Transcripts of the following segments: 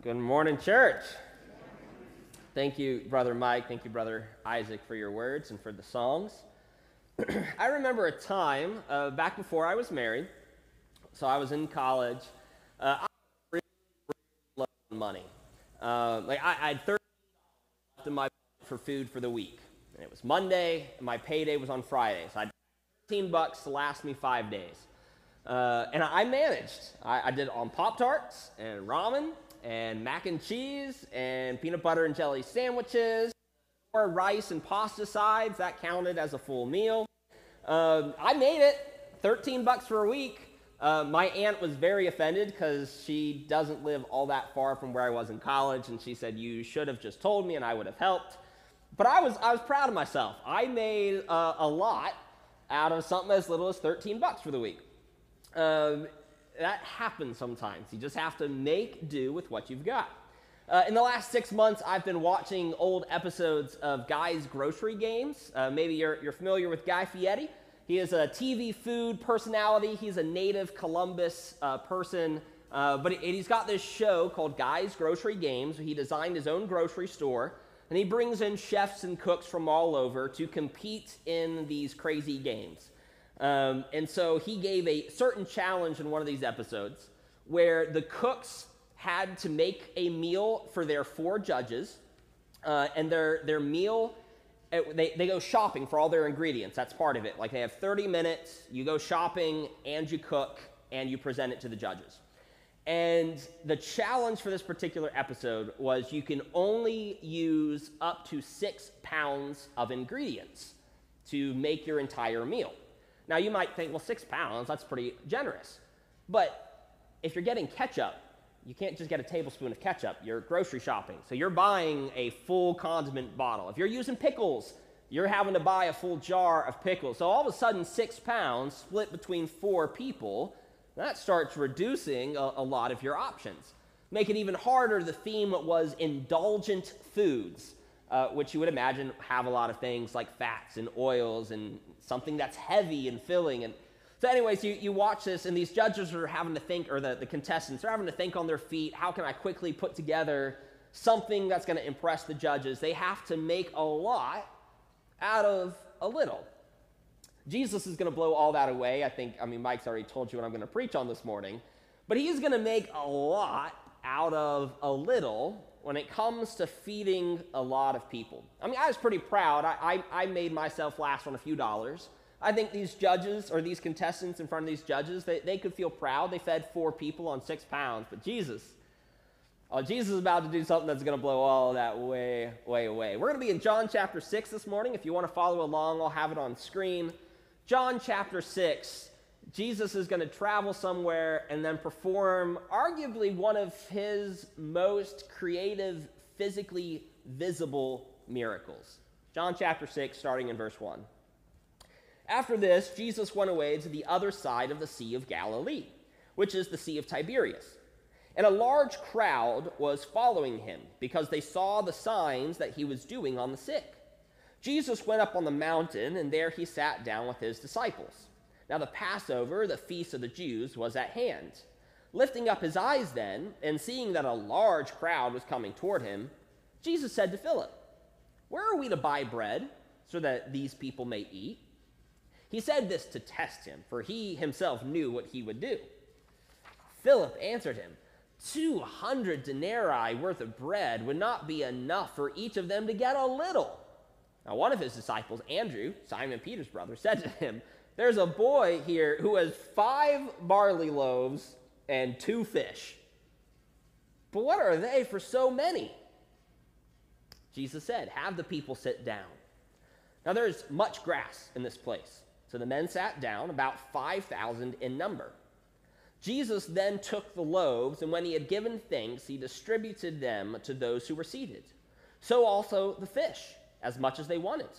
Good morning, church. Thank you, Brother Mike. Thank you, Brother Isaac, for your words and for the songs. I remember a time back before I was married, so I was in college. I was really low on money. I had $30 left in my budget for food for the week. And it was Monday, and my payday was on Friday, so I had $15 to last me 5 days. And I managed. I did it on Pop-Tarts and ramen and mac and cheese and peanut butter and jelly sandwiches, or rice and pasta sides. That counted as a full meal. I made it. $13 for a week. My aunt was very offended because she doesn't live all that far from where I was in college, and she said, "You should have just told me and I would have helped." But I was proud of myself. I made a lot out of something as little as $13 for the week. That happens sometimes. You just have to make do with what you've got. In the last 6 months, I've been watching old episodes of Guy's Grocery Games. Maybe you're familiar with Guy Fieri. He is a TV food personality. He's a native Columbus person, but he's got this show called Guy's Grocery Games. He designed his own grocery store, and he brings in chefs and cooks from all over to compete in these crazy games. And so he gave a certain challenge in one of these episodes where the cooks had to make a meal for their 4 judges, and their meal, they go shopping for all their ingredients. That's part of it. Like, they have 30 minutes, you go shopping, and you cook, and you present it to the judges. And the challenge for this particular episode was you can only use up to 6 pounds of ingredients to make your entire meal. Now, you might think, well, 6 pounds, that's pretty generous. But if you're getting ketchup, you can't just get a tablespoon of ketchup. You're grocery shopping. So you're buying a full condiment bottle. If you're using pickles, you're having to buy a full jar of pickles. So all of a sudden, 6 pounds split between 4 people, that starts reducing a lot of your options. Make it even harder, the theme was indulgent foods, which you would imagine have a lot of things like fats and oils and something that's heavy and filling. And so anyways, you watch this, and these judges are having to think, or the contestants are having to think on their feet, how can I quickly put together something that's going to impress the judges? They have to make a lot out of a little. Jesus is going to blow all that away. I mean, Mike's already told you what I'm going to preach on this morning, but he's going to make a lot out of a little when it comes to feeding a lot of people. I mean, I was pretty proud. I made myself last on a few dollars. I think these judges, or these contestants in front of these judges, they could feel proud. They fed 4 people on 6 pounds. But Jesus is about to do something that's going to blow all of that way, way away. We're going to be in John chapter 6 this morning. If you want to follow along, I'll have it on screen. John chapter 6. Jesus is going to travel somewhere and then perform arguably one of his most creative, physically visible miracles. John chapter 6, starting in verse 1. After this, Jesus went away to the other side of the Sea of Galilee, which is the Sea of Tiberias. And a large crowd was following him because they saw the signs that he was doing on the sick. Jesus went up on the mountain, and there he sat down with his disciples. Now the Passover, the feast of the Jews, was at hand. Lifting up his eyes then, and seeing that a large crowd was coming toward him, Jesus said to Philip, "Where are we to buy bread so that these people may eat?" He said this to test him, for he himself knew what he would do. Philip answered him, 200 denarii worth of bread would not be enough for each of them to get a little. Now one of his disciples, Andrew, Simon Peter's brother, said to him, "There's a boy here who has 5 barley loaves and 2 fish. But what are they for so many?" Jesus said, "Have the people sit down." Now there's much grass in this place. So the men sat down, about 5,000 in number. Jesus then took the loaves, and when he had given thanks, he distributed them to those who were seated. So also the fish, as much as they wanted.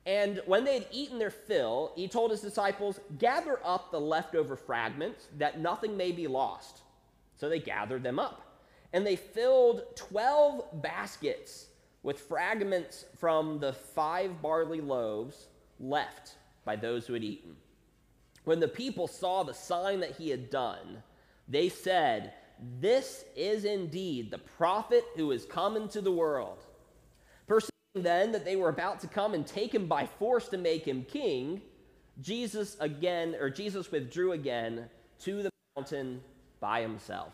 And when they had eaten their fill, he told his disciples, "Gather up the leftover fragments, that nothing may be lost." So they gathered them up. And they filled 12 baskets with fragments from the 5 barley loaves left by those who had eaten. When the people saw the sign that he had done, they said, "This is indeed the prophet who is come into the world." Perceiving then that they were about to come and take him by force to make him king, Jesus withdrew again to the mountain by himself.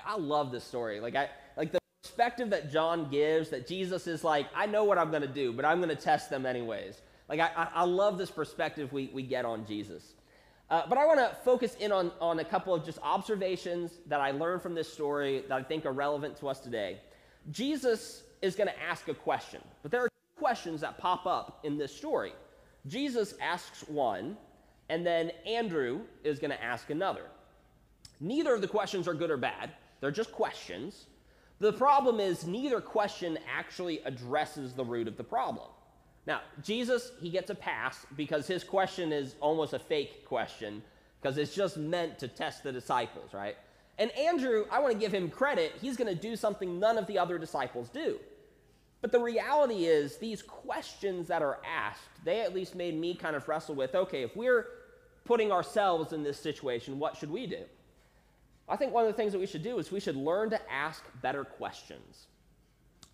I love this story. Like the perspective that John gives, that Jesus is like, I know what I'm going to do, but I'm going to test them anyways. Like I love this perspective we get on Jesus. But I want to focus in on a couple of just observations that I learned from this story that I think are relevant to us today. Jesus is going to ask a question, but there are two questions that pop up in this story. Jesus asks one, and then Andrew is going to ask another. Neither of the questions are good or bad. They're just questions. The problem is neither question actually addresses the root of the problem. Now, Jesus, he gets a pass because his question is almost a fake question because it's just meant to test the disciples, right? And Andrew, I want to give him credit. He's going to do something none of the other disciples do. But the reality is these questions that are asked, they at least made me kind of wrestle with, okay, if we're putting ourselves in this situation, what should we do? I think one of the things that we should do is we should learn to ask better questions.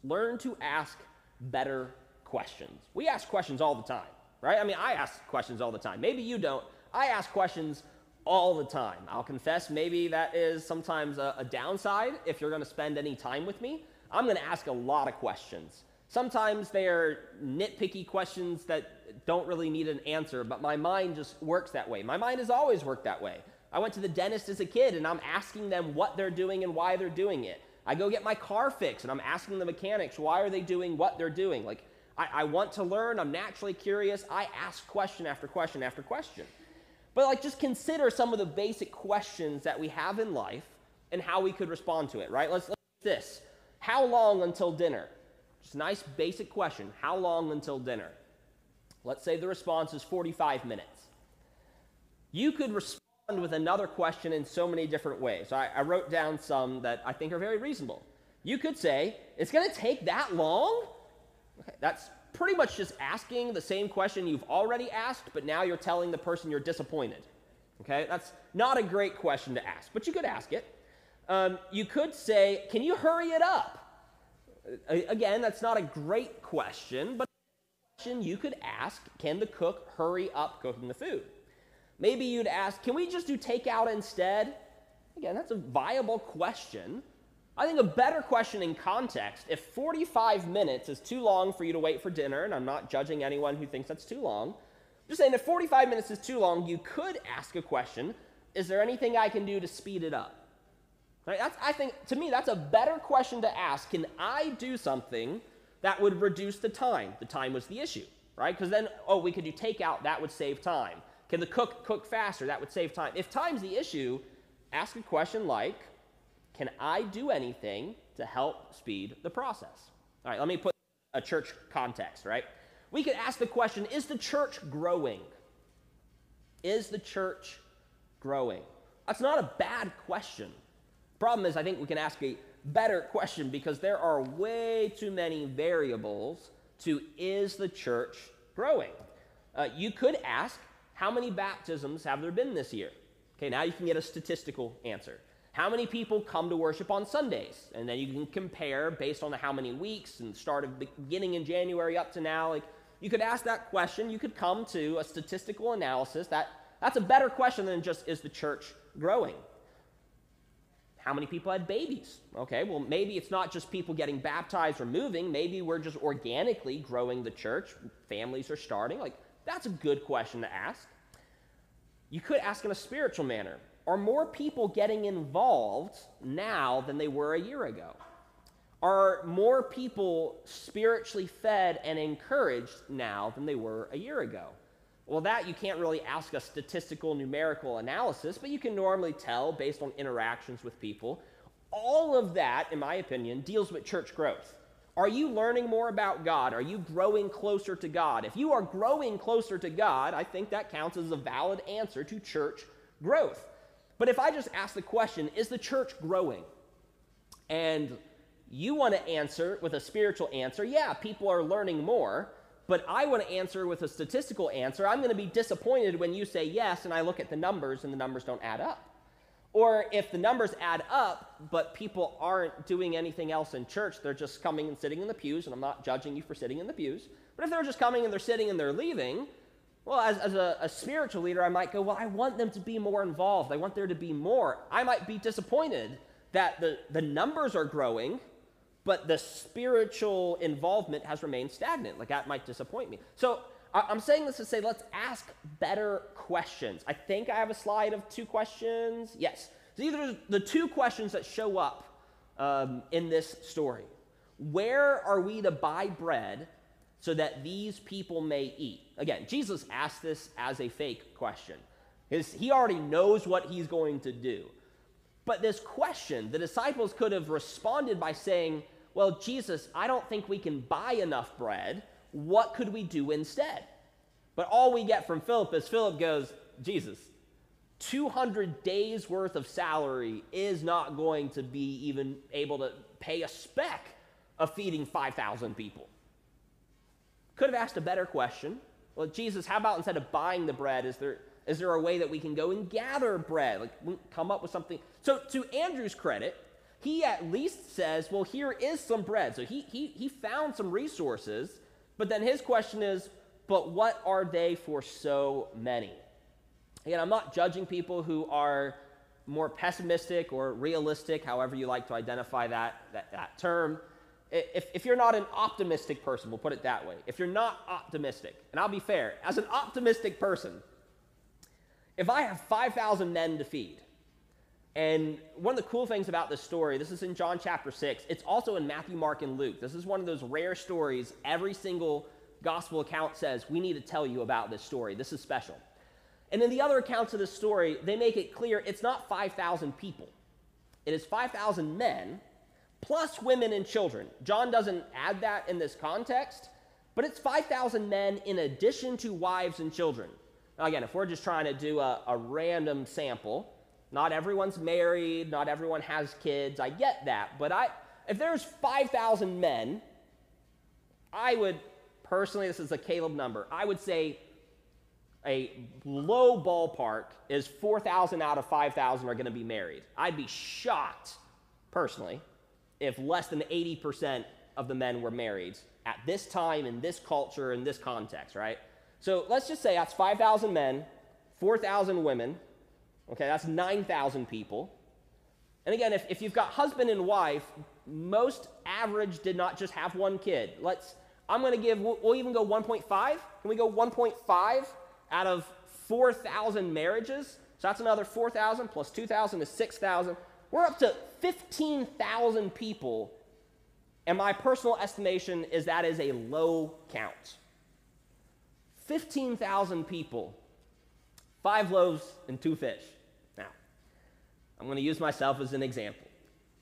Learn to ask better questions. We ask questions all the time, right? I mean, I ask questions all the time. Maybe you don't. I ask questions all the time. I'll confess maybe that is sometimes a downside if you're going to spend any time with me. I'm going to ask a lot of questions. Sometimes they're nitpicky questions that don't really need an answer, but my mind just works that way. My mind has always worked that way. I went to the dentist as a kid, and I'm asking them what they're doing and why they're doing it. I go get my car fixed, and I'm asking the mechanics, why are they doing what they're doing? Like, I want to learn. I'm naturally curious. I ask question after question after question. But like, just consider some of the basic questions that we have in life and how we could respond to it, right? Let's do this. How long until dinner? Just a nice basic question. How long until dinner? Let's say the response is 45 minutes. You could respond with another question in so many different ways. I wrote down some that I think are very reasonable. You could say, it's going to take that long? Okay, that's pretty much just asking the same question you've already asked, but now you're telling the person you're disappointed. Okay, that's not a great question to ask, but you could ask it. You could say, can you hurry it up? Again, that's not a great question, but a question you could ask, can the cook hurry up cooking the food? Maybe you'd ask, can we just do takeout instead? Again, that's a viable question. I think a better question in context, if 45 minutes is too long for you to wait for dinner, and I'm not judging anyone who thinks that's too long, just saying if 45 minutes is too long, you could ask a question, is there anything I can do to speed it up? Right? I think, to me, that's a better question to ask. Can I do something that would reduce the time? The time was the issue, right? Because then, we could do takeout, that would save time. Can the cook cook faster? That would save time. If time's the issue, ask a question like, can I do anything to help speed the process? All right, let me put a church context, right? We could ask the question, is the church growing? Is the church growing? That's not a bad question. Problem is, I think we can ask a better question because there are way too many variables to is the church growing? You could ask, how many baptisms have there been this year? Okay, now you can get a statistical answer. How many people come to worship on Sundays? And then you can compare based on how many weeks and beginning in January up to now. Like, you could ask that question. You could come to a statistical analysis. That's a better question than just, is the church growing? How many people had babies? Okay, well, maybe it's not just people getting baptized or moving. Maybe we're just organically growing the church. Families are starting. Like, that's a good question to ask. You could ask in a spiritual manner. Are more people getting involved now than they were a year ago? Are more people spiritually fed and encouraged now than they were a year ago? Well, that you can't really ask a statistical numerical analysis, but you can normally tell based on interactions with people. All of that, in my opinion, deals with church growth. Are you learning more about God? Are you growing closer to God? If you are growing closer to God, I think that counts as a valid answer to church growth. But if I just ask the question, is the church growing? And you want to answer with a spiritual answer, yeah, people are learning more, but I want to answer with a statistical answer. I'm going to be disappointed when you say yes, and I look at the numbers, and the numbers don't add up. Or if the numbers add up, but people aren't doing anything else in church, they're just coming and sitting in the pews, and I'm not judging you for sitting in the pews, but if they're just coming and they're sitting and they're leaving, well, as a spiritual leader, I might go, well, I want them to be more involved. I want there to be more. I might be disappointed that the numbers are growing, but the spiritual involvement has remained stagnant. Like, that might disappoint me. So I'm saying this to say, let's ask better questions. I think I have a slide of 2 questions. Yes. So these are the 2 questions that show up in this story. Where are we to buy bread so that these people may eat? Again, Jesus asked this as a fake question. He already knows what he's going to do. But this question, the disciples could have responded by saying, well, Jesus, I don't think we can buy enough bread. What could we do instead? But all we get from Philip is Philip goes, Jesus, 200 days worth of salary is not going to be even able to pay a speck of feeding 5,000 people. Could have asked a better question. Well, Jesus, how about instead of buying the bread, is there a way that we can go and gather bread? Like, come up with something. So to Andrew's credit, he at least says, well, here is some bread. So he found some resources, but then his question is, but what are they for so many? Again, I'm not judging people who are more pessimistic or realistic, however you like to identify that term. If you're not an optimistic person, we'll put it that way. If you're not optimistic, and I'll be fair, as an optimistic person, if I have 5,000 men to feed, and one of the cool things about this story, this is in John chapter 6, it's also in Matthew, Mark, and Luke. This is one of those rare stories every single gospel account says, we need to tell you about this story. This is special. And in the other accounts of this story, they make it clear it's not 5,000 people. It is 5,000 men plus women and children. John doesn't add that in this context, but it's 5,000 men in addition to wives and children. Now again, if we're just trying to do a random sample, not everyone's married, not everyone has kids, I get that. But if there's 5,000 men, I would, personally, this is a Caleb number, I would say a low ballpark is 4,000 out of 5,000 are going to be married. I'd be shocked, personally, if less than 80% of the men were married at this time, in this culture, in this context, right? So let's just say that's 5,000 men, 4,000 women. Okay, that's 9,000 people. And again, if you've got husband and wife, most average did not just have one kid. We'll even go 1.5. Can we go 1.5 out of 4,000 marriages? So that's another 4,000 plus 2,000 is 6,000. We're up to 15,000 people. And my personal estimation is that is a low count. 15,000 people, 5 loaves and 2 fish. Now, I'm going to use myself as an example.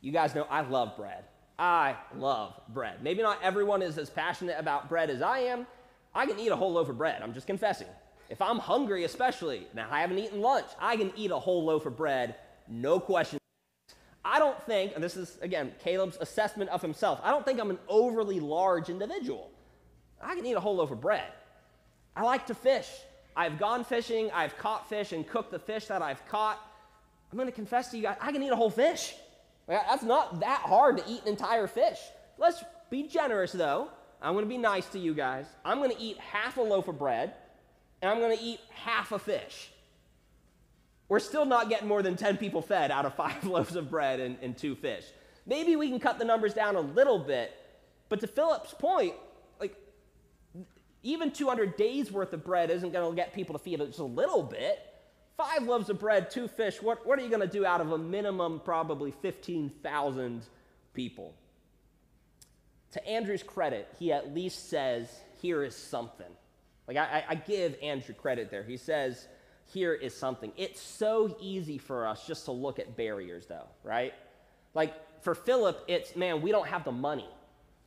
You guys know I love bread. I love bread. Maybe not everyone is as passionate about bread as I am. I can eat a whole loaf of bread. I'm just confessing. If I'm hungry especially, now I haven't eaten lunch, I can eat a whole loaf of bread, no question. I don't think, and this is, again, Caleb's assessment of himself, I don't think I'm an overly large individual. I can eat a whole loaf of bread. I like to fish. I've gone fishing, I've caught fish and cooked the fish that I've caught. I'm going to confess to you guys, I can eat a whole fish. That's not that hard to eat an entire fish. Let's be generous, though. I'm going to be nice to you guys. I'm going to eat half a loaf of bread, and I'm going to eat half a fish. We're still not getting more than 10 people fed out of 5 loaves of bread and 2 fish. Maybe we can cut the numbers down a little bit, but to Philip's point, even 200 days worth of bread isn't going to get people to feed just a little bit. 5 loaves of bread, 2 fish, what are you going to do out of a minimum probably 15,000 people? To Andrew's credit, he at least says, here is something. I give Andrew credit there. He says, here is something. It's so easy for us just to look at barriers, though, right? For Philip, it's, man, we don't have the money.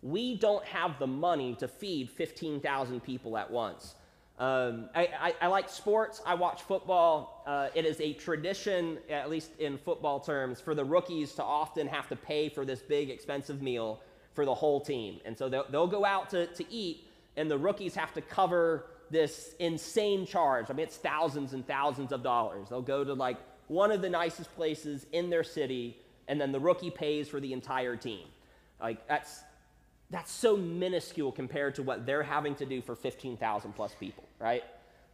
We don't have the money to feed 15,000 people at once. I like sports. I watch football. It is a tradition, at least in football terms, for the rookies to often have to pay for this big, expensive meal for the whole team. And so they'll go out to eat, and the rookies have to cover this insane charge. I mean, it's thousands and thousands of dollars. They'll go to one of the nicest places in their city, and then the rookie pays for the entire team. Like, that's so minuscule compared to what they're having to do for 15,000 plus people, right?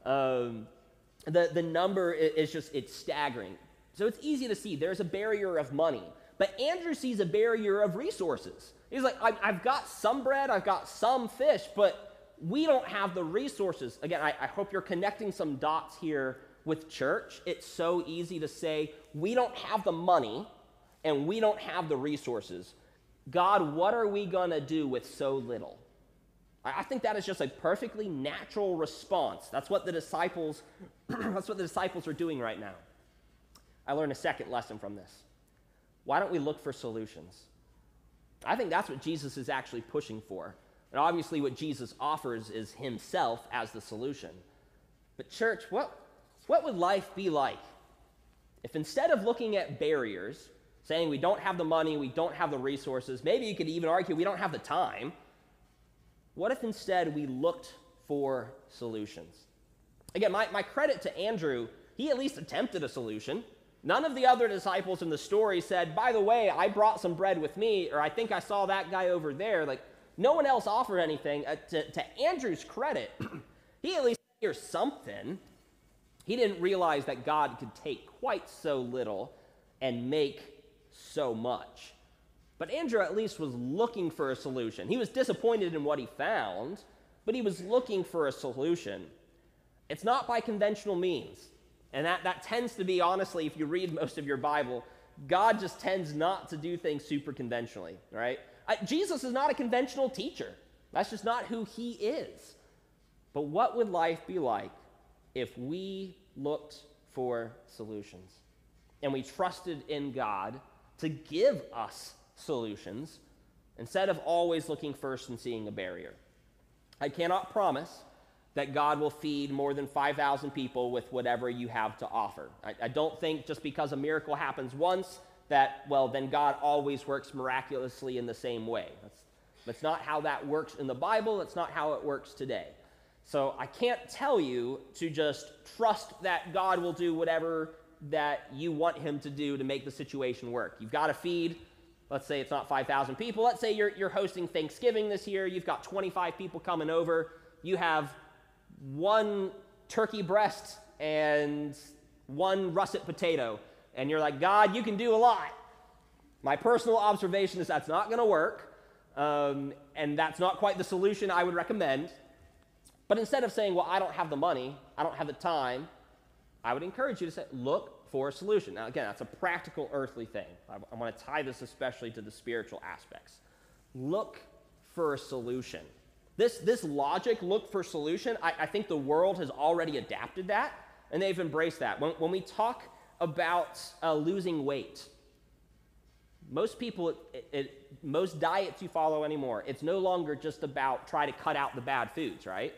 The number is just, it's staggering. So it's easy to see there's a barrier of money. But Andrew sees a barrier of resources. He's like, I've got some bread, I've got some fish, but we don't have the resources. Again, I hope you're connecting some dots here with church. It's so easy to say, we don't have the money and we don't have the resources. God, what are we going to do with so little? I think that is just a perfectly natural response. That's what the disciples are doing right now. I learned a second lesson from this. Why don't we look for solutions? I think that's what Jesus is actually pushing for. And obviously what Jesus offers is himself as the solution. But church, what would life be like if instead of looking at barriers, saying we don't have the money, we don't have the resources, maybe you could even argue we don't have the time, what if instead we looked for solutions? Again, my credit to Andrew, he at least attempted a solution. None of the other disciples in the story said, by the way, I brought some bread with me, or I think I saw that guy over there. Like, no one else offered anything. To Andrew's credit, he at least hears something. He didn't realize that God could take quite so little and make so much. But Andrew at least was looking for a solution. He was disappointed in what he found, but he was looking for a solution. It's not by conventional means. And that tends to be, honestly, if you read most of your Bible, God just tends not to do things super conventionally, right? Jesus is not a conventional teacher. That's just not who he is. But what would life be like if we looked for solutions and we trusted in God to give us solutions instead of always looking first and seeing a barrier? I cannot promise that God will feed more than 5,000 people with whatever you have to offer. I don't think just because a miracle happens once that, well, then God always works miraculously in the same way. That's not how that works in the Bible. It's not how it works today. So I can't tell you to just trust that God will do whatever that you want him to do to make the situation work. You've got to feed, let's say it's not 5,000 people. Let's say you're hosting Thanksgiving this year. You've got 25 people coming over. You have one turkey breast and one russet potato. And you're like, God, you can do a lot. My personal observation is that's not going to work. And that's not quite the solution I would recommend. But instead of saying, well, I don't have the money, I don't have the time, I would encourage you to say, look for a solution. Now, again, that's a practical earthly thing. I want to tie this especially to the spiritual aspects. Look for a solution. This logic, look for solution, I think the world has already adapted that, and they've embraced that. When we talk about losing weight, most people, most diets you follow anymore, it's no longer just about try to cut out the bad foods, right?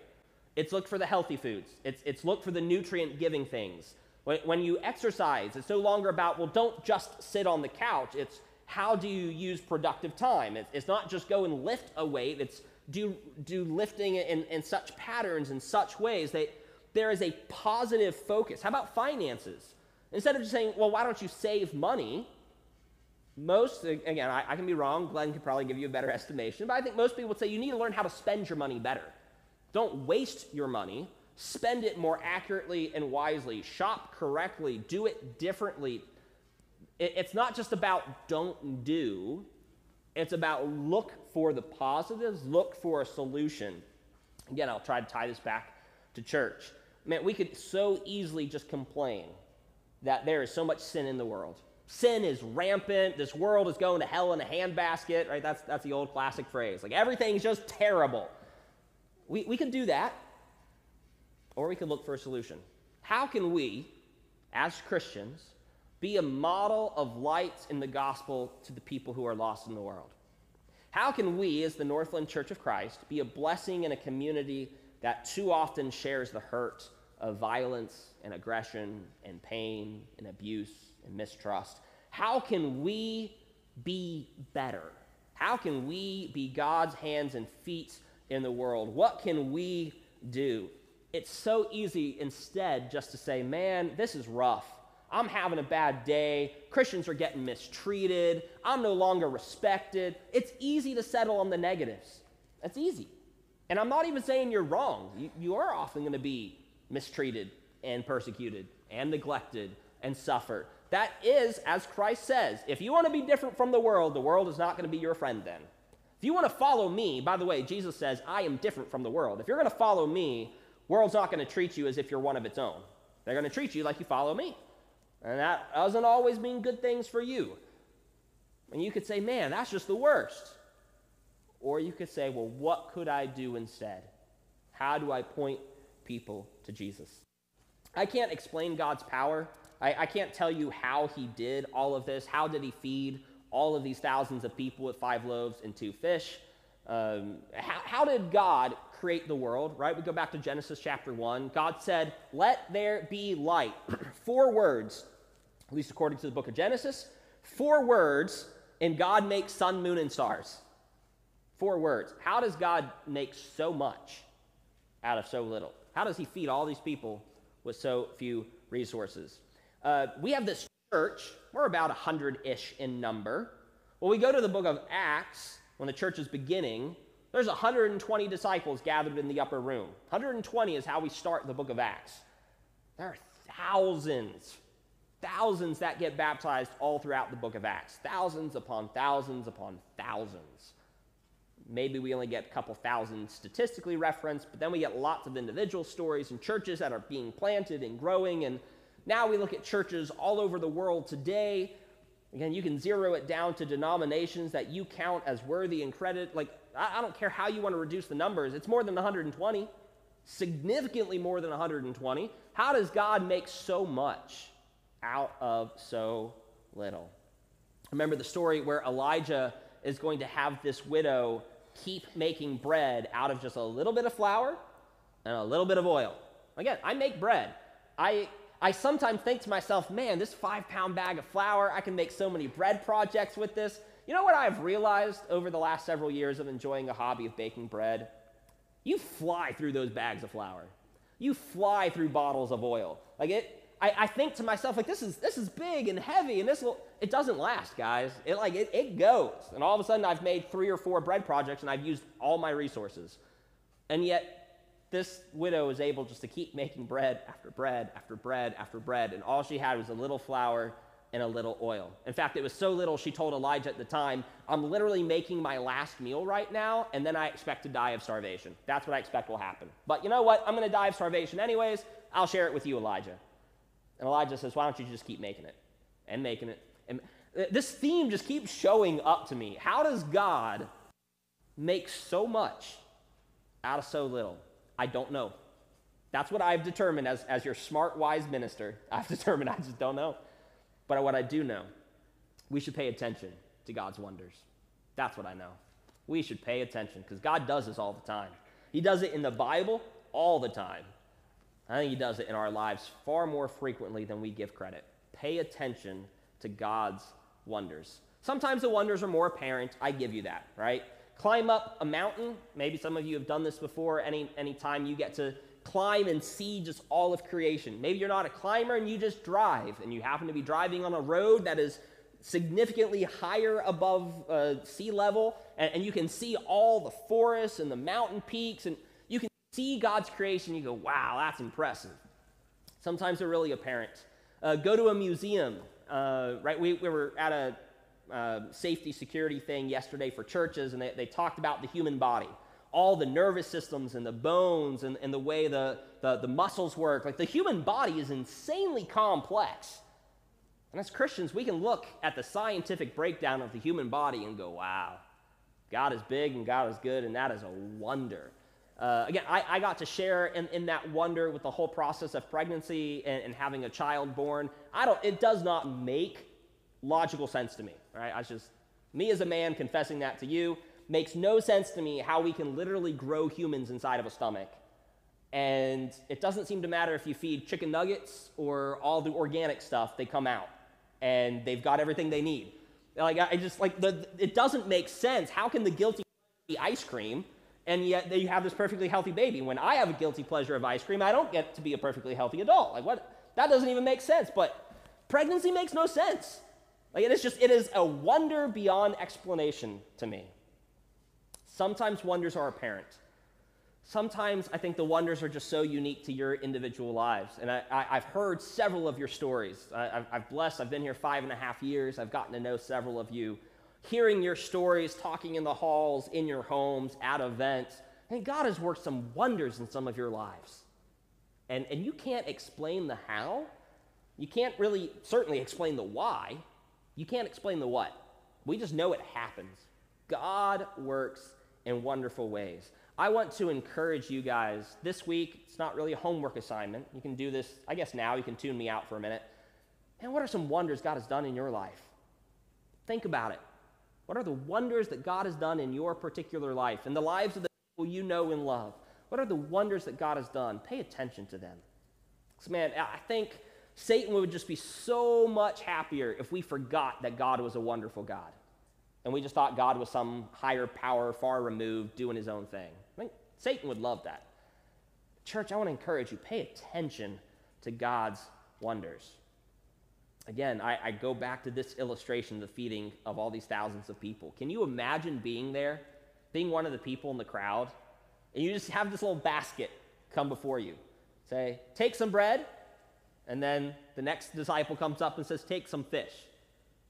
It's look for the healthy foods. It's look for the nutrient-giving things. When you exercise, it's no longer about, well, don't just sit on the couch. It's how do you use productive time? It's not just go and lift a weight. It's do lifting in such patterns, in such ways that there is a positive focus. How about finances? Instead of just saying, well, why don't you save money? Most, again, I can be wrong. Glenn could probably give you a better estimation, but I think most people would say you need to learn how to spend your money better. Don't waste your money. Spend it more accurately and wisely. Shop correctly. Do it differently. It's not just about don't do. It's about look for the positives, look for a solution. Again, I'll try to tie this back to church. Man, we could so easily just complain that there is so much sin in the world. Sin is rampant. This world is going to hell in a handbasket, right? That's the old classic phrase. Like, everything's just terrible. We can do that, or we can look for a solution. How can we, as Christians, be a model of light in the gospel to the people who are lost in the world? How can we, as the Northland Church of Christ, be a blessing in a community that too often shares the hurt of violence and aggression and pain and abuse and mistrust? How can we be better? How can we be God's hands and feet in the world? What can we do? It's so easy instead just to say, man, this is rough. I'm having a bad day. Christians are getting mistreated. I'm no longer respected. It's easy to settle on the negatives. That's easy. And I'm not even saying you're wrong. You are often going to be mistreated and persecuted and neglected and suffer. That is, as Christ says, if you want to be different from the world is not going to be your friend then. If you want to follow me, by the way, Jesus says, I am different from the world. If you're going to follow me, world's not going to treat you as if you're one of its own. They're going to treat you like you follow me. And that doesn't always mean good things for you. And you could say, man, that's just the worst. Or you could say, well, what could I do instead? How do I point people to Jesus? I can't explain God's power. I can't tell you how he did all of this. How did he feed all of these thousands of people with 5 loaves and 2 fish? How did God create the world, right? We go back to Genesis chapter 1. God said, let there be light. 4 words, at least according to the book of Genesis. 4 words, and God makes sun, moon, and stars. 4 words. How does God make so much out of so little? How does he feed all these people with so few resources? We have this church. We're about 100-ish in number. When we go to the book of Acts, when the church is beginning, there's 120 disciples gathered in the upper room. 120 is how we start the book of Acts. There are thousands that get baptized all throughout the book of Acts. Thousands upon thousands upon thousands. Maybe we only get a couple thousand statistically referenced, but then we get lots of individual stories and churches that are being planted and growing. And now we look at churches all over the world today. Again, you can zero it down to denominations that you count as worthy and credit. Like, I don't care how you want to reduce the numbers. It's more than 120, significantly more than 120. How does God make so much out of so little? Remember the story where Elijah is going to have this widow keep making bread out of just a little bit of flour and a little bit of oil. Again, I make bread. I sometimes think to myself, man, this 5-pound bag of flour, I can make so many bread projects with this. You know what I've realized over the last several years of enjoying a hobby of baking bread? You fly through those bags of flour. You fly through bottles of oil. I think to myself, like, this is big and heavy, and it doesn't last, guys. It goes. And all of a sudden, I've made 3 or 4 bread projects, and I've used all my resources. And yet, this widow is able just to keep making bread after bread after bread after bread, and all she had was a little flour and a little oil. In fact, it was so little, she told Elijah at the time, I'm literally making my last meal right now, and then I expect to die of starvation. That's what I expect will happen. But you know what? I'm going to die of starvation anyways. I'll share it with you, Elijah. And Elijah says, why don't you just keep making it and making it? And this theme just keeps showing up to me. How does God make so much out of so little? I don't know. That's what I've determined as your smart, wise minister. I've determined I just don't know. But what I do know, we should pay attention to God's wonders. That's what I know. We should pay attention because God does this all the time. He does it in the Bible all the time. I think he does it in our lives far more frequently than we give credit. Pay attention to God's wonders. Sometimes the wonders are more apparent. I give you that, right? Climb up a mountain. Maybe some of you have done this before. Any time you get to climb and see just all of creation. Maybe you're not a climber and you just drive, and you happen to be driving on a road that is significantly higher above sea level, and you can see all the forests and the mountain peaks, and you can see God's creation. You go, wow, that's impressive. Sometimes they're really apparent. Go to a museum. Right? We were at a safety security thing yesterday for churches, and they talked about the human body, all the nervous systems and the bones and the way the muscles work. Like, the human body is insanely complex. And as Christians, we can look at the scientific breakdown of the human body and go, wow, God is big and God is good, and that is a wonder. Again, I got to share in that wonder with the whole process of pregnancy and having a child born. It does not make logical sense to me, right? Me as a man confessing that to you, makes no sense to me how we can literally grow humans inside of a stomach. And it doesn't seem to matter if you feed chicken nuggets or all the organic stuff, they come out. And they've got everything they need. It doesn't make sense. How can the guilty be ice cream, and yet you have this perfectly healthy baby? When I have a guilty pleasure of ice cream, I don't get to be a perfectly healthy adult. Like, what? That doesn't even make sense. But Pregnancy makes no sense. Like, it is a wonder beyond explanation to me. Sometimes wonders are apparent. Sometimes I think the wonders are just so unique to your individual lives. And I've heard several of your stories. I've been here 5.5 years. I've gotten to know several of you. Hearing your stories, talking in the halls, in your homes, at events. I think God has worked some wonders in some of your lives. And you can't explain the how. You can't really certainly explain the why. You can't explain the what. We just know it happens. God works in wonderful ways. I want to encourage you guys this week. It's not really a homework assignment. You can do this, I guess now. You can tune me out for a minute. And what are some wonders God has done in your life? Think about it. What are the wonders that God has done in your particular life, in the lives of the people you know and love? What are the wonders that God has done? Pay attention to them. Because, man, I think Satan would just be so much happier if we forgot that God was a wonderful God. And we just thought God was some higher power, far removed, doing his own thing. I think Satan would love that. Church, I want to encourage you, pay attention to God's wonders. Again, I go back to this illustration, the feeding of all these thousands of people. Can you imagine being there, being one of the people in the crowd, and you just have this little basket come before you? Say, take some bread, and then the next disciple comes up and says, take some fish.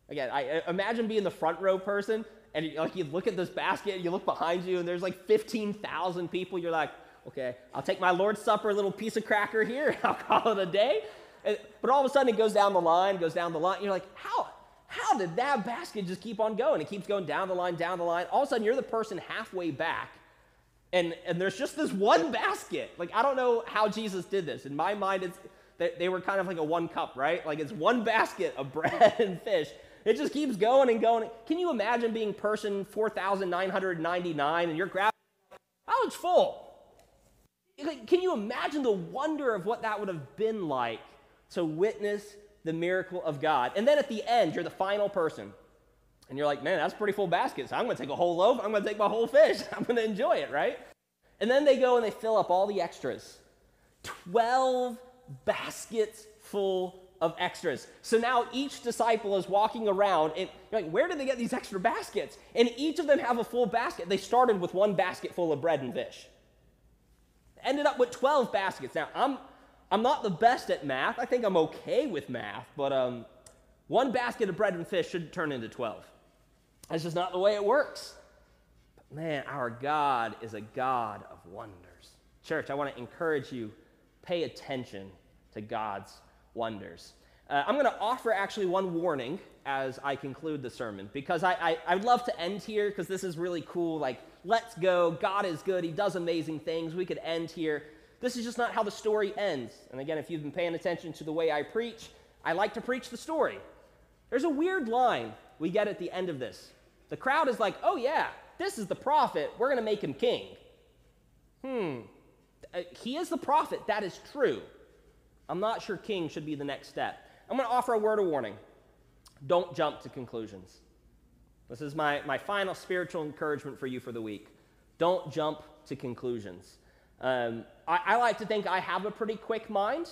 Again, I imagine being the front row person, and you look at this basket, and you look behind you, and there's like 15,000 people. You're like, okay, I'll take my Lord's Supper, a little piece of cracker here, and I'll call it a day. But all of a sudden, it goes down the line. You're like, how did that basket just keep on going? It keeps going down the line. All of a sudden, you're the person halfway back, and there's just this one basket. Like, I don't know how Jesus did this. In my mind, they were kind of like a one cup, right? Like, it's one basket of bread and fish. It just keeps going and going. Can you imagine being person 4,999 and you're grabbing, oh, it's full. Like, can you imagine the wonder of what that would have been like to witness the miracle of God? And then at the end, you're the final person. And you're like, man, that's a pretty full basket. So I'm going to take a whole loaf. I'm going to take my whole fish. I'm going to enjoy it, right? And then they go and they fill up all the extras. 12 baskets full of extras. So now each disciple is walking around and you're like, where did they get these extra baskets? And each of them have a full basket. They started with one basket full of bread and fish. Ended up with 12 baskets. Now, I'm not the best at math. I think I'm okay with math, but one basket of bread and fish should turn into 12. That's just not the way it works. But man, our God is a God of wonders. Church, I want to encourage you, pay attention to God's wonders. I'm going to offer actually one warning as I conclude the sermon, because I'd love to end here because this is really cool. Like, let's go. God is good. He does amazing things. We could end here. This is just not how the story ends. And again, if you've been paying attention to the way I preach, I like to preach the story. There's a weird line we get at the end of this. The crowd is like, oh yeah, this is the prophet. We're going to make him king. He is the prophet. That is true. I'm not sure king should be the next step. I'm going to offer a word of warning. Don't jump to conclusions. This is my final spiritual encouragement for you for the week. Don't jump to conclusions. I like to think I have a pretty quick mind.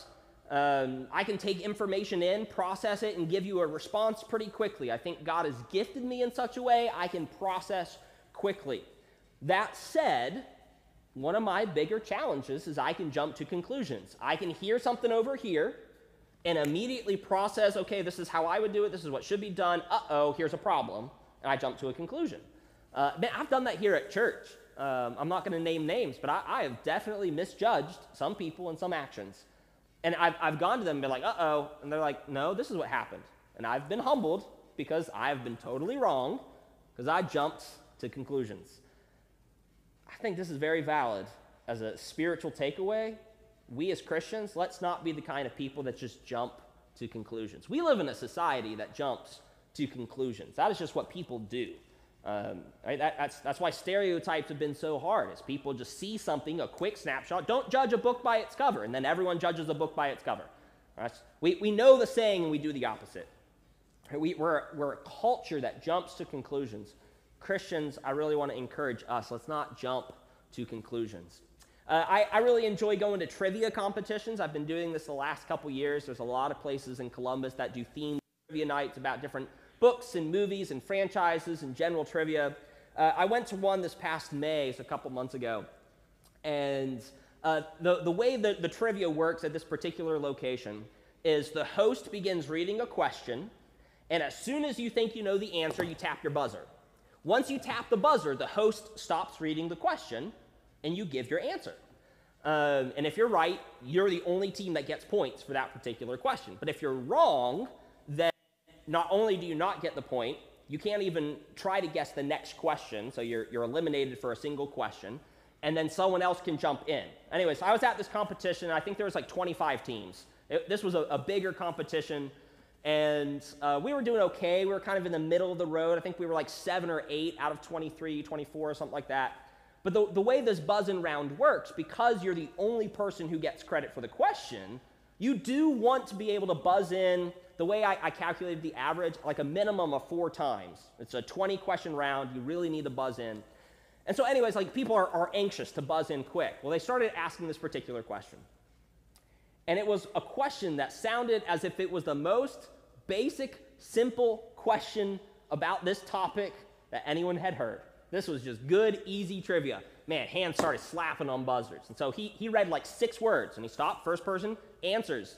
I can take information in, process it, and give you a response pretty quickly. I think God has gifted me in such a way I can process quickly. That said, one of my bigger challenges is I can jump to conclusions. I can hear something over here and immediately process, okay, this is how I would do it, this is what should be done, uh-oh, here's a problem, and I jump to a conclusion. Man, I've done that here at church. I'm not going to name names, but I have definitely misjudged some people and some actions. And I've gone to them and been like, uh-oh, and they're like, no, this is what happened. And I've been humbled because I've been totally wrong because I jumped to conclusions. I think this is very valid as a spiritual takeaway. We as Christians, let's not be the kind of people that just jump to conclusions. We live in a society that jumps to conclusions. That is just what people do. Right? That's why stereotypes have been so hard, is people just see something, a quick snapshot. Don't judge a book by its cover, and then everyone judges a book by its cover. Right? We know the saying, and we do the opposite. Right? We're a culture that jumps to conclusions. Christians, I really want to encourage us, let's not jump to conclusions. I really enjoy going to trivia competitions. I've been doing this the last couple years. There's a lot of places in Columbus that do themed trivia nights about different books and movies and franchises and general trivia. I went to one this past May, so a couple months ago, and the way that the trivia works at this particular location is the host begins reading a question, and as soon as you think you know the answer, you tap your buzzer. Once you tap the buzzer, the host stops reading the question, and you give your answer. And if you're right, you're the only team that gets points for that particular question. But if you're wrong, then not only do you not get the point, you can't even try to guess the next question, so you're eliminated for a single question, and then someone else can jump in. Anyway, so I was at this competition, I think there was like 25 teams. This was a bigger competition, and we were doing okay. We were kind of in the middle of the road. I think we were like 7 or 8 out of 23, 24, or something like that. But the way this buzz-in round works, because you're the only person who gets credit for the question, you do want to be able to buzz in, the way I calculated the average, like a minimum of 4 times. It's a 20-question round. You really need to buzz in. And so anyways, like people are anxious to buzz in quick. Well, they started asking this particular question. And it was a question that sounded as if it was the most basic, simple question about this topic that anyone had heard. This was just good, easy trivia. Man, hands started slapping on buzzers. And so he read like 6 words, and he stopped, first person, answers.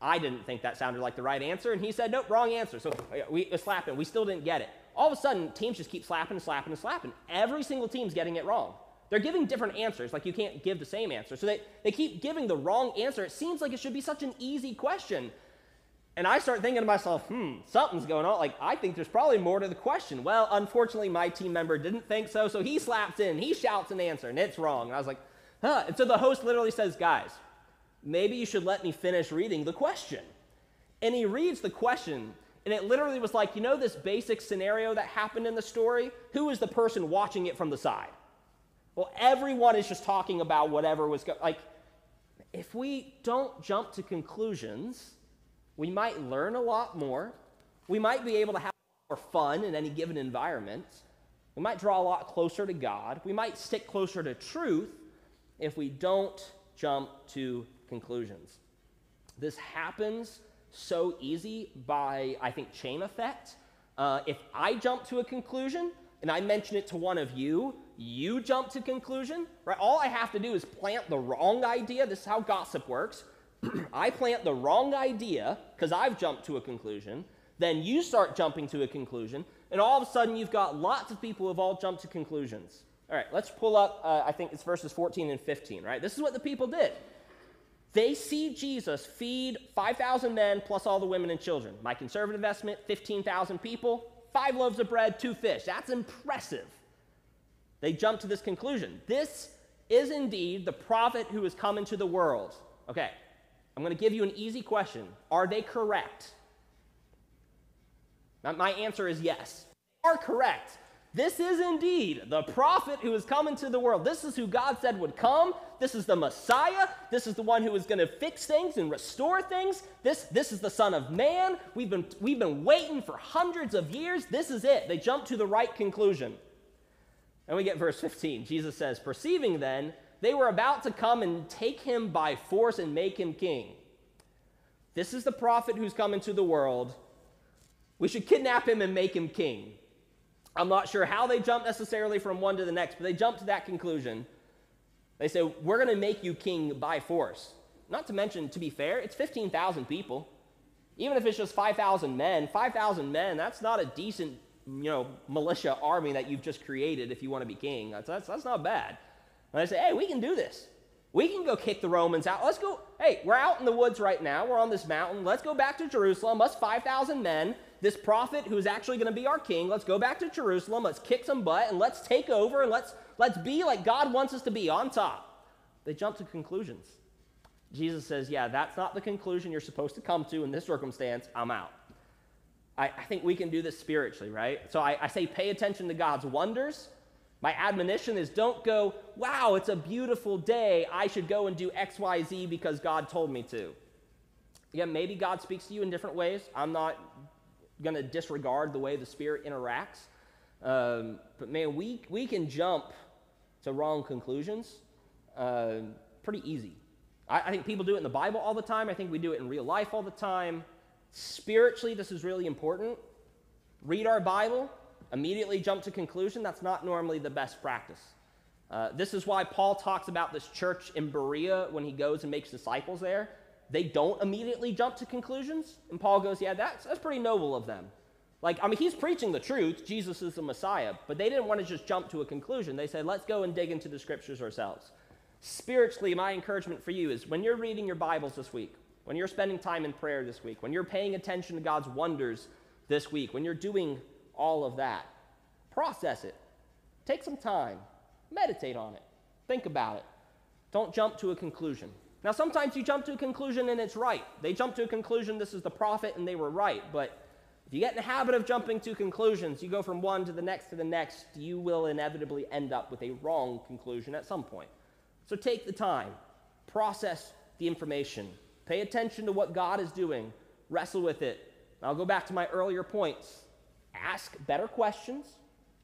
I didn't think that sounded like the right answer, and he said, nope, wrong answer. So we slapping. We still didn't get it. All of a sudden, teams just keep slapping and slapping and slapping. Every single team's getting it wrong. They're giving different answers, like you can't give the same answer. So they keep giving the wrong answer. It seems like it should be such an easy question. And I start thinking to myself, something's going on. Like, I think there's probably more to the question. Well, unfortunately, my team member didn't think so, so he slaps in, he shouts an answer, and it's wrong. And I was like, huh. And so the host literally says, guys, maybe you should let me finish reading the question. And he reads the question, and it literally was like, you know this basic scenario that happened in the story? Who is the person watching it from the side? Well, everyone is just talking about whatever was going. Like, if we don't jump to conclusions, we might learn a lot more. We might be able to have more fun in any given environment. We might draw a lot closer to God. We might stick closer to truth if we don't jump to conclusions. This happens so easy by, I think, chain effect. If I jump to a conclusion and I mention it to one of you, you jump to conclusion, right? All I have to do is plant the wrong idea. This is how gossip works. I plant the wrong idea because I've jumped to a conclusion. Then you start jumping to a conclusion, and all of a sudden you've got lots of people who have all jumped to conclusions. All right, let's pull up, I think it's verses 14 and 15, right? This is what the people did. They see Jesus feed 5,000 men plus all the women and children. My conservative estimate, 15,000 people, 5 loaves of bread, 2 fish. That's impressive. They jump to this conclusion. This is indeed the prophet who is come into the world. Okay, I'm going to give you an easy question. Are they correct? My answer is yes. They are correct. This is indeed the prophet who is coming to the world. This is who God said would come. This is the Messiah. This is the one who is going to fix things and restore things. This is the Son of Man. We've been waiting for hundreds of years. This is it. They jump to the right conclusion. And we get verse 15. Jesus says, perceiving then, they were about to come and take him by force and make him king. This is the prophet who's come into the world. We should kidnap him and make him king. I'm not sure how they jump necessarily from one to the next, but they jump to that conclusion. They say, we're going to make you king by force. Not to mention, to be fair, it's 15,000 people. Even if it's just 5,000 men, that's not a decent, militia army that you've just created if you want to be king. That's not bad. And they say, hey, we can do this. We can go kick the Romans out. Let's go. Hey, we're out in the woods right now. We're on this mountain. Let's go back to Jerusalem. Us 5,000 men. This prophet who's actually going to be our king. Let's go back to Jerusalem. Let's kick some butt and let's take over and let's be like God wants us to be, on top. They jump to conclusions. Jesus says, yeah, that's not the conclusion you're supposed to come to in this circumstance. I'm out. I think we can do this spiritually, right? So I say pay attention to God's wonders. My admonition is don't go, wow, it's a beautiful day. I should go and do X, Y, Z because God told me to. Yeah, maybe God speaks to you in different ways. I'm not going to disregard the way the Spirit interacts. But man, we can jump to wrong conclusions. pretty easy. I think people do it in the Bible all the time. I think we do it in real life all the time. Spiritually, this is really important. Read our Bible, immediately jump to conclusion. That's not normally the best practice. This is why Paul talks about this church in Berea when he goes and makes disciples there. They don't immediately jump to conclusions. And Paul goes, yeah, that's pretty noble of them. He's preaching the truth. Jesus is the Messiah. But they didn't want to just jump to a conclusion. They said, let's go and dig into the scriptures ourselves. Spiritually, my encouragement for you is when you're reading your Bibles this week, when you're spending time in prayer this week, when you're paying attention to God's wonders this week, when you're doing all of that, process it. Take some time. Meditate on it. Think about it. Don't jump to a conclusion. Now, sometimes you jump to a conclusion and it's right. They jumped to a conclusion, this is the prophet, and they were right. But if you get in the habit of jumping to conclusions, you go from one to the next, you will inevitably end up with a wrong conclusion at some point. So take the time. Process the information. Pay attention to what God is doing. Wrestle with it. I'll go back to my earlier points. Ask better questions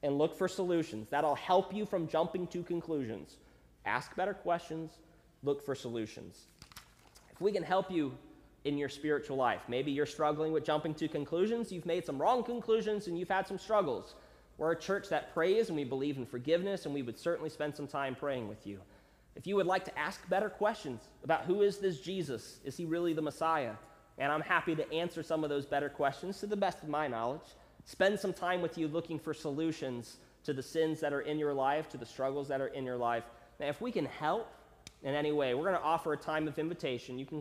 and look for solutions. That'll help you from jumping to conclusions. Ask better questions, look for solutions. If we can help you in your spiritual life, maybe you're struggling with jumping to conclusions, you've made some wrong conclusions, and you've had some struggles. We're a church that prays, and we believe in forgiveness, and we would certainly spend some time praying with you. If you would like to ask better questions about who is this Jesus, is he really the Messiah? And I'm happy to answer some of those better questions to the best of my knowledge. Spend some time with you looking for solutions to the sins that are in your life, to the struggles that are in your life. Now, if we can help in any way, we're going to offer a time of invitation. You can